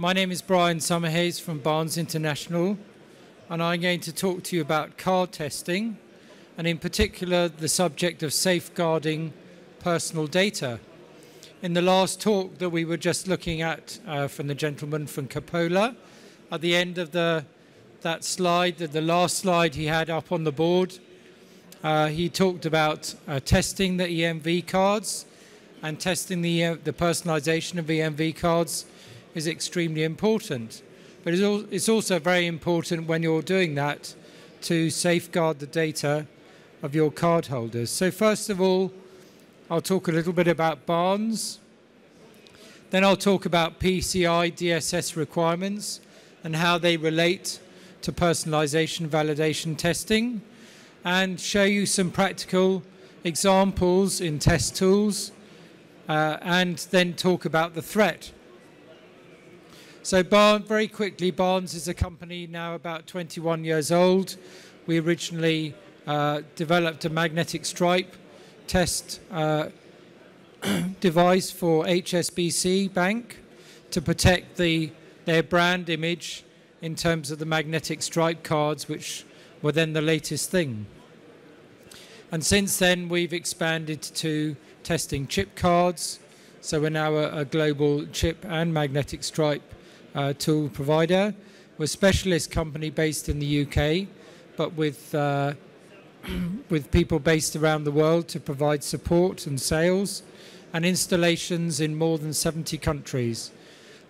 My name is Summerhayes from Barnes International, and I'm going to talk to you about card testing, and in particular the subject of safeguarding personal data. In the last talk that we were just looking at from the gentleman from Capola, at the end of that slide, the last slide he had up on the board, he talked about testing the EMV cards, and testing the personalization of EMV cards is extremely important. But it's also very important when you're doing that to safeguard the data of your cardholders. So first of all, I'll talk a little bit about Barnes. Then I'll talk about PCI DSS requirements and how they relate to personalization validation testing, and show you some practical examples in test tools, and then talk about the threat. So very quickly, Barnes is a company now about 21 years old. We originally developed a magnetic stripe test device for HSBC Bank to protect their brand image in terms of the magnetic stripe cards, which were then the latest thing. And since then, we've expanded to testing chip cards. So we're now a global chip and magnetic stripe tool provider. We're a specialist company based in the UK, but with people based around the world to provide support and sales and installations in more than 70 countries.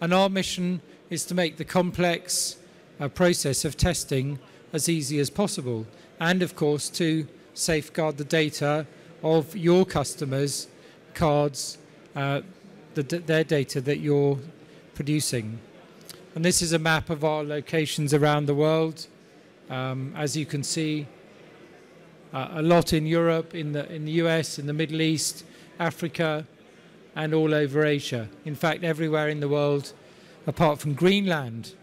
And our mission is to make the complex process of testing as easy as possible, and of course to safeguard the data of your customers' cards, their data that you're producing. And this is a map of our locations around the world. As you can see, a lot in Europe, in the US, in the Middle East, Africa, and all over Asia. In fact, everywhere in the world apart from Greenland.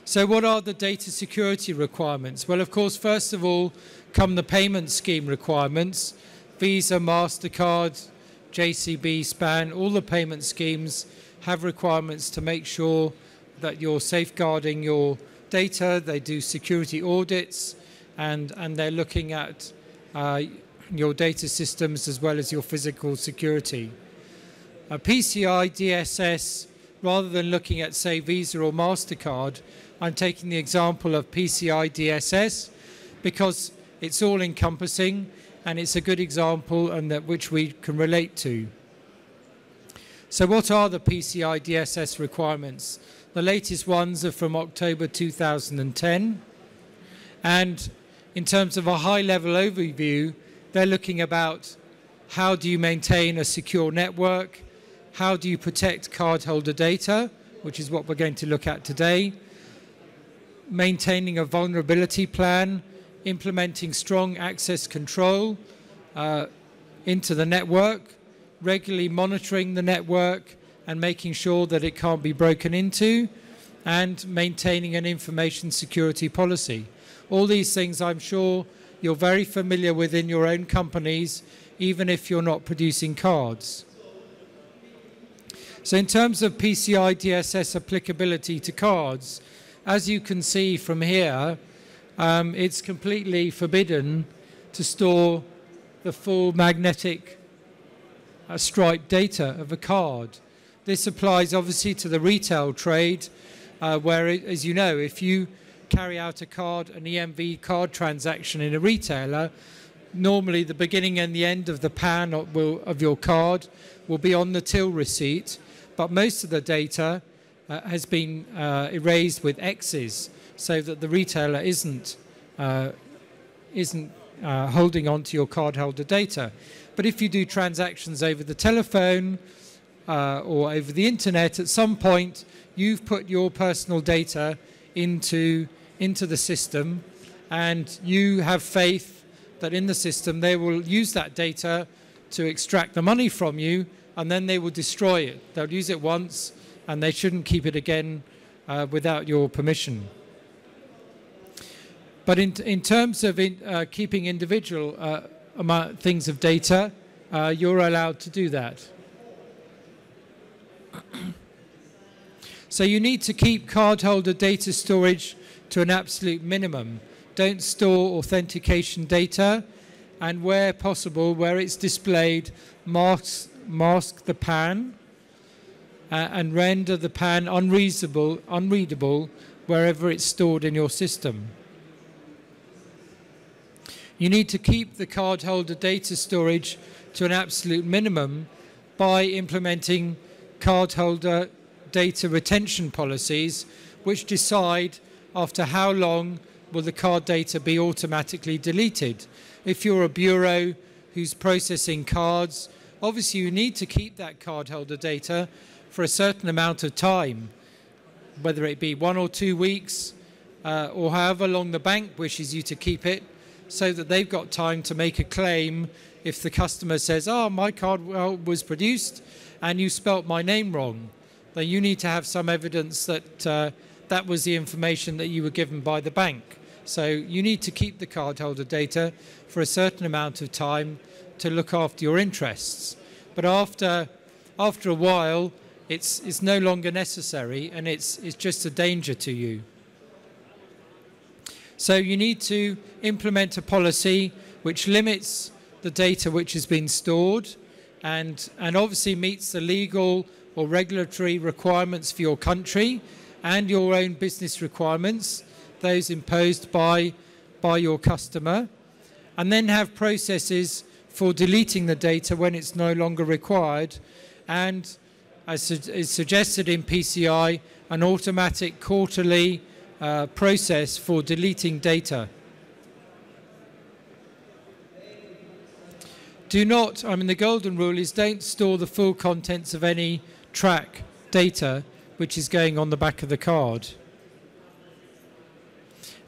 So what are the data security requirements? Well, of course, first of all come the payment scheme requirements. Visa, MasterCard, JCB, SPAN, all the payment schemes have requirements to make sure that you're safeguarding your data. They do security audits, and they're looking at your data systems as well as your physical security. PCI DSS, rather than looking at, say, Visa or MasterCard, I'm taking the example of PCI DSS because it's all-encompassing and it's a good example and that which we can relate to. So what are the PCI DSS requirements? The latest ones are from October 2010. And in terms of a high-level overview, they're looking about how do you maintain a secure network, how do you protect cardholder data, which is what we're going to look at today, maintaining a vulnerability plan, implementing strong access control into the network, regularly monitoring the network and making sure that it can't be broken into, and maintaining an information security policy. All these things I'm sure you're very familiar with in your own companies, even if you're not producing cards. So in terms of PCI DSS applicability to cards, as you can see from here, it's completely forbidden to store the full magnetic stripe data of a card. This applies obviously to the retail trade, where, as you know, if you carry out an EMV card transaction in a retailer, normally the beginning and the end of the pan of your card will be on the till receipt, but most of the data has been erased with X's so that the retailer isn't holding on to your cardholder data. But if you do transactions over the telephone or over the internet, at some point you've put your personal data into the system, and you have faith that in the system they will use that data to extract the money from you, and then they will destroy it. They'll use it once, and they shouldn't keep it again without your permission. But in terms of keeping individual things of data, you're allowed to do that. So you need to keep cardholder data storage to an absolute minimum. Don't store authentication data, and where possible, where it's displayed, mask the PAN and render the PAN unreadable wherever it's stored in your system. You need to keep the cardholder data storage to an absolute minimum by implementing cardholder data retention policies, which decide after how long will the card data be automatically deleted. If you're a bureau who's processing cards, obviously you need to keep that cardholder data for a certain amount of time, whether it be 1 or 2 weeks, or however long the bank wishes you to keep it, so that they've got time to make a claim if the customer says, oh, my card was produced and you spelt my name wrong. Then you need to have some evidence that that was the information that you were given by the bank. So you need to keep the cardholder data for a certain amount of time to look after your interests. But after a while, it's no longer necessary, and it's just a danger to you. So you need to implement a policy which limits the data which has been stored and obviously meets the legal or regulatory requirements for your country and your own business requirements, those imposed by your customer, and then have processes for deleting the data when it's no longer required, and as is suggested in PCI, an automatic quarterly process for deleting data. The golden rule is don't store the full contents of any track data which is going on the back of the card.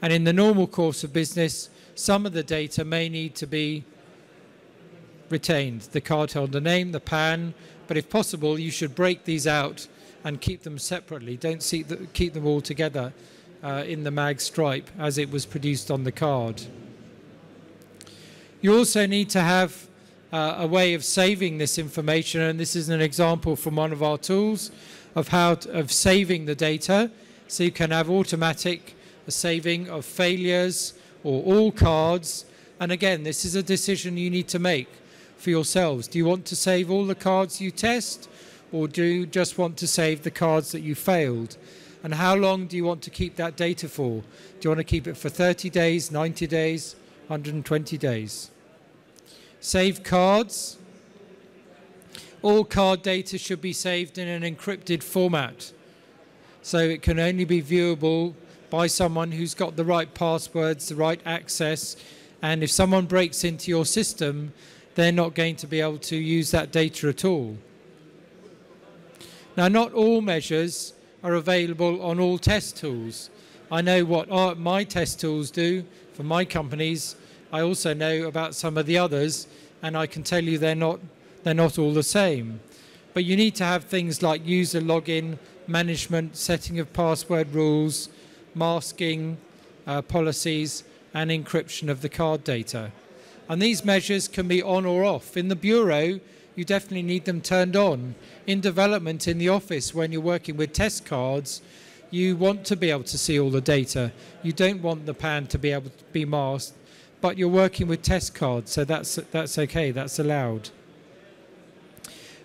And in the normal course of business, some of the data may need to be retained, the cardholder name, the PAN, but if possible, you should break these out and keep them separately. Don't keep them all together in the mag stripe as it was produced on the card. You also need to have a way of saving this information, and this is an example from one of our tools of saving the data. So you can have automatic saving of failures or all cards, and again, this is a decision you need to make for yourselves. Do you want to save all the cards you test, or do you just want to save the cards that you failed? And how long do you want to keep that data for? Do you want to keep it for 30 days, 90 days, 120 days? Save cards. All card data should be saved in an encrypted format, so it can only be viewable by someone who's got the right passwords, the right access, and if someone breaks into your system, they're not going to be able to use that data at all. Now, not all measures are available on all test tools. I know what my test tools do for my companies. I also know about some of the others, and I can tell you they're not all the same. But you need to have things like user login, management, setting of password rules, masking policies, and encryption of the card data. And these measures can be on or off. In the bureau, you definitely need them turned on. In development in the office, when you're working with test cards, you want to be able to see all the data. You don't want the PAN to be able to be masked, but you're working with test cards, so that's okay, that's allowed.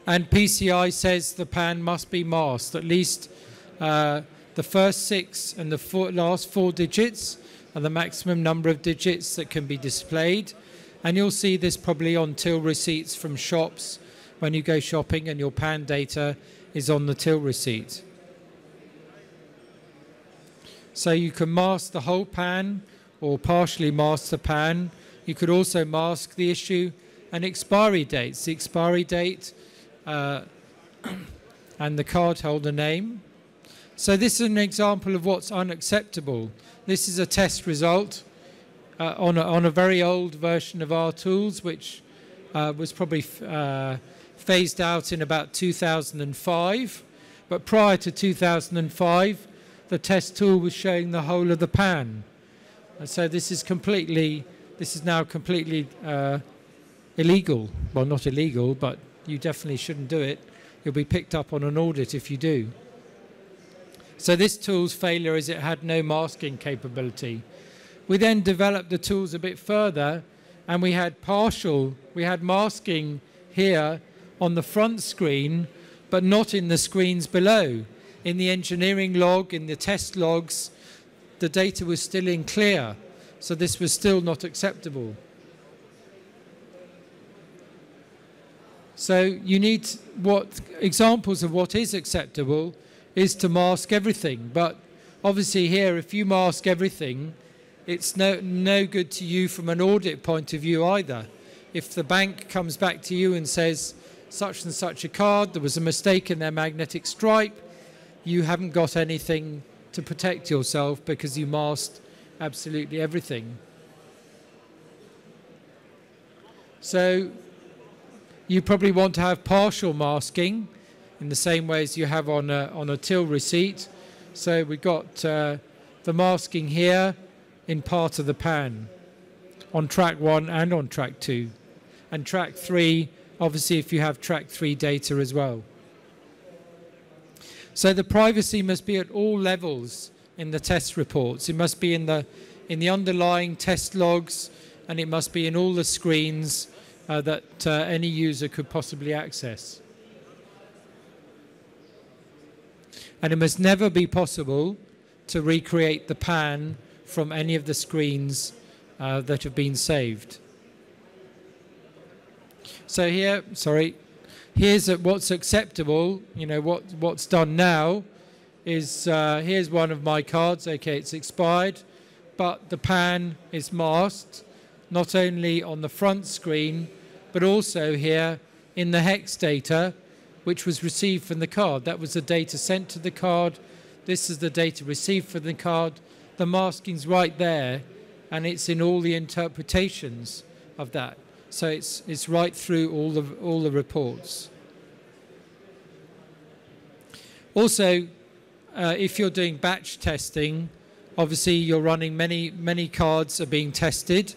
And PCI says the PAN must be masked, at least the first 6 and the last 4 digits are the maximum number of digits that can be displayed. And you'll see this probably on till receipts from shops when you go shopping and your PAN data is on the till receipt. So you can mask the whole PAN or partially mask the PAN. You could also mask the issue and expiry dates. The expiry date and the cardholder name. So this is an example of what's unacceptable. This is a test result on a very old version of our tools, which was probably phased out in about 2005. But prior to 2005, the test tool was showing the whole of the PAN. And so this is now completely illegal. Well, not illegal, but you definitely shouldn't do it. You'll be picked up on an audit if you do. So this tool's failure is it had no masking capability. We then developed the tools a bit further, and we had masking here on the front screen, but not in the screens below. In the engineering log, in the test logs, the data was still in clear, so this was still not acceptable. So you need examples of what is acceptable is to mask everything, but obviously here if you mask everything, it's no good to you from an audit point of view either. If the bank comes back to you and says such and such a card, there was a mistake in their magnetic stripe, you haven't got anything to protect yourself because you masked absolutely everything. So you probably want to have partial masking in the same way as you have on a till receipt. So we've got the masking here in part of the pan on track 1 and on track 2. And track 3, obviously, if you have track 3 data as well. So the privacy must be at all levels in the test reports. It must be in the underlying test logs, and it must be in all the screens that any user could possibly access. And it must never be possible to recreate the pan from any of the screens that have been saved. So here's what's acceptable. You know, what's done now is here's one of my cards. Okay, it's expired, but the pan is masked not only on the front screen, but also here in the hex data, which was received from the card. That was the data sent to the card. This is the data received from the card. The masking's right there, and it's in all the interpretations of that. So it's right through all the reports. Also, if you're doing batch testing, obviously you're running many cards are being tested,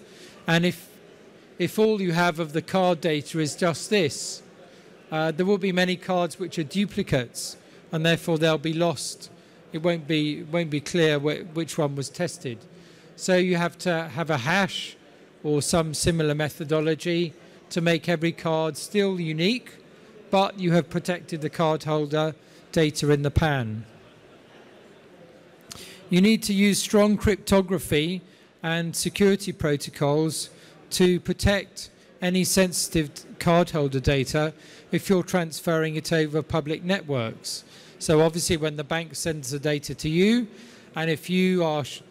and if all you have of the card data is just this, there will be many cards which are duplicates, and therefore they'll be lost. It won't be clear which one was tested. So you have to have a hash or some similar methodology to make every card still unique, but you have protected the cardholder data in the pan. You need to use strong cryptography and security protocols to protect any sensitive cardholder data if you're transferring it over public networks. So obviously when the bank sends the data to you, and if you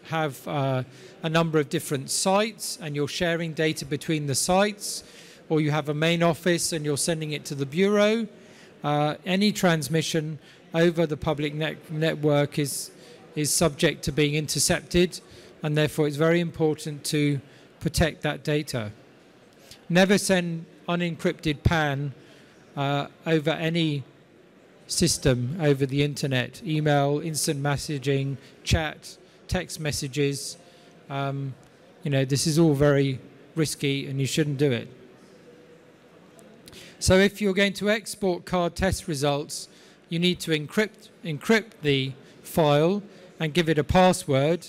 have a number of different sites and you're sharing data between the sites, or you have a main office and you're sending it to the bureau, any transmission over the public network is subject to being intercepted, and therefore it's very important to protect that data. Never send unencrypted PAN over any system over the internet, email, instant messaging, chat, text messages. You know, this is all very risky and you shouldn't do it. So if you're going to export card test results, you need to encrypt the file and give it a password,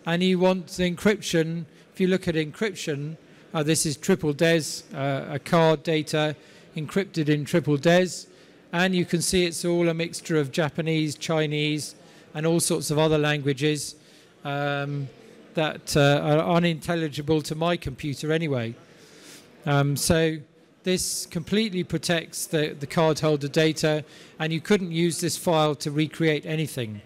and you want the encryption. If you look at encryption, this is triple DES, a card data encrypted in triple DES, and you can see it's all a mixture of Japanese, Chinese, and all sorts of other languages that are unintelligible to my computer anyway. So this completely protects the cardholder data, and you couldn't use this file to recreate anything.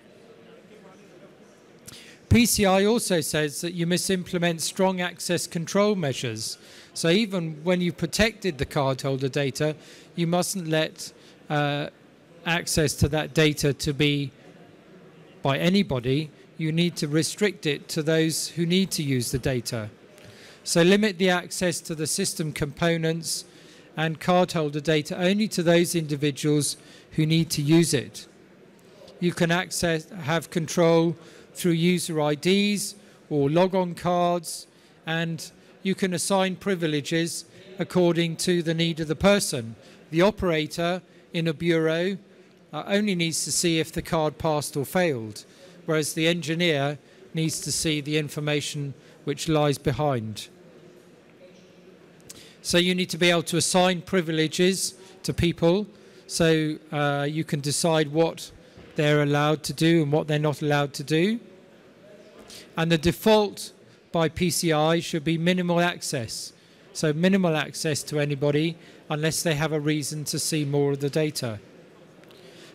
PCI also says that you must implement strong access control measures. So even when you've protected the cardholder data, you mustn't let access to that data to be by anybody. You need to restrict it to those who need to use the data. So limit the access to the system components and cardholder data only to those individuals who need to use it. You can have control through user IDs or log-on cards, and you can assign privileges according to the need of the person. The operator in a bureau only needs to see if the card passed or failed, whereas the engineer needs to see the information which lies behind. So you need to be able to assign privileges to people, so you can decide what they're allowed to do and what they're not allowed to do. And the default by PCI should be minimal access. So minimal access to anybody unless they have a reason to see more of the data.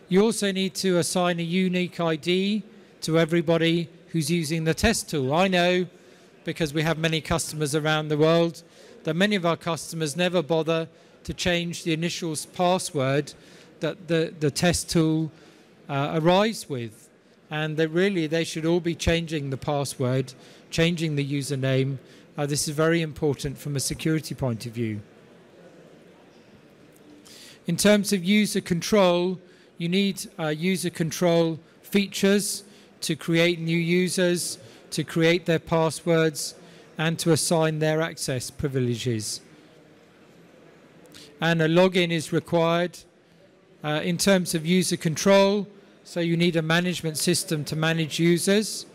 You also need to assign a unique ID to everybody who's using the test tool. I know, because we have many customers around the world, that many of our customers never bother to change the initial password that the test tool arrives with. And that really they should all be changing the password, changing the username. This is very important from a security point of view. In terms of user control, you need user control features to create new users, to create their passwords, and to assign their access privileges. And a login is required. In terms of user control, so you need a management system to manage users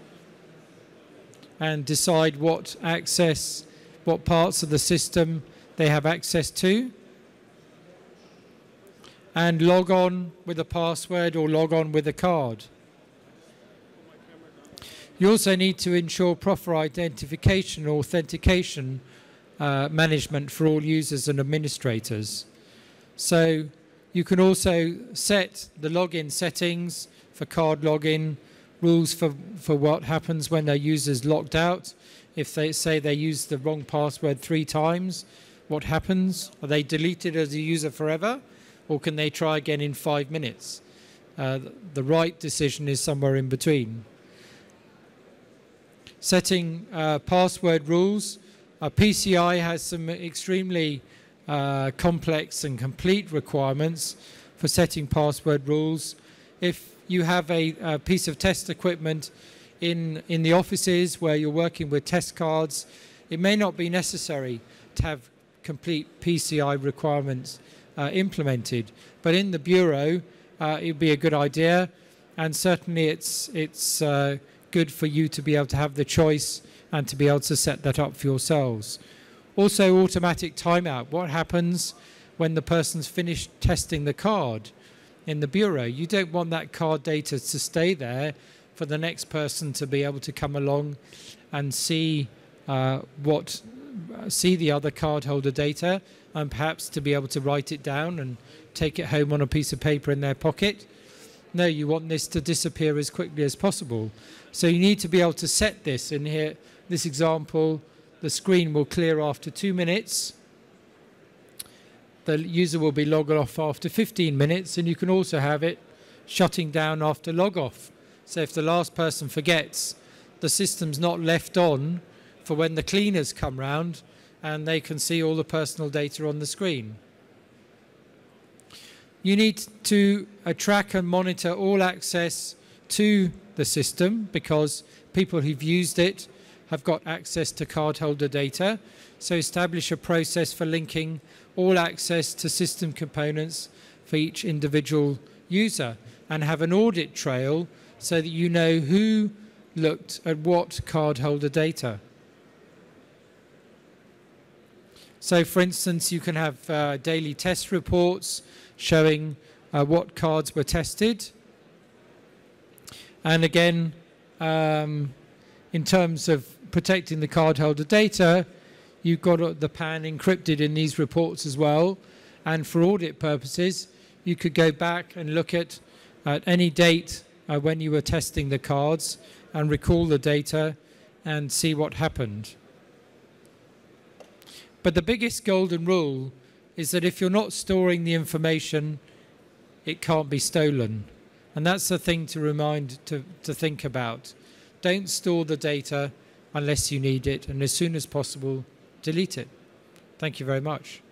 and decide what parts of the system they have access to. And log on with a password or log on with a card. You also need to ensure proper identification or authentication management for all users and administrators. So you can also set the login settings for card login, rules for what happens when a user's locked out. If they say they use the wrong password 3 times, what happens? Are they deleted as a user forever? Or can they try again in 5 minutes? The right decision is somewhere in between. Setting password rules. PCI has some extremely complex and complete requirements for setting password rules. If you have a piece of test equipment in the offices where you're working with test cards, it may not be necessary to have complete PCI requirements implemented, but in the bureau it would be a good idea, and certainly it's good for you to be able to have the choice and to be able to set that up for yourselves. Also, automatic timeout. What happens when the person's finished testing the card in the bureau? You don't want that card data to stay there for the next person to be able to come along and see the other cardholder data, and perhaps to be able to write it down and take it home on a piece of paper in their pocket. No, you want this to disappear as quickly as possible. So you need to be able to set this. In here, this example, the screen will clear after 2 minutes. The user will be logged off after 15 minutes, and you can also have it shutting down after log off. So if the last person forgets, the system's not left on for when the cleaners come round and they can see all the personal data on the screen. You need to track and monitor all access to the system, because people who've used it have got access to cardholder data. So establish a process for linking all access to system components for each individual user, and have an audit trail so that you know who looked at what cardholder data. So for instance, you can have daily test reports showing what cards were tested. And again, in terms of protecting the cardholder data, you've got the PAN encrypted in these reports as well. And for audit purposes, you could go back and look at any date when you were testing the cards and recall the data and see what happened. But the biggest golden rule is that if you're not storing the information, it can't be stolen. And that's the thing to think about. Don't store the data unless you need it, and as soon as possible, delete it. Thank you very much.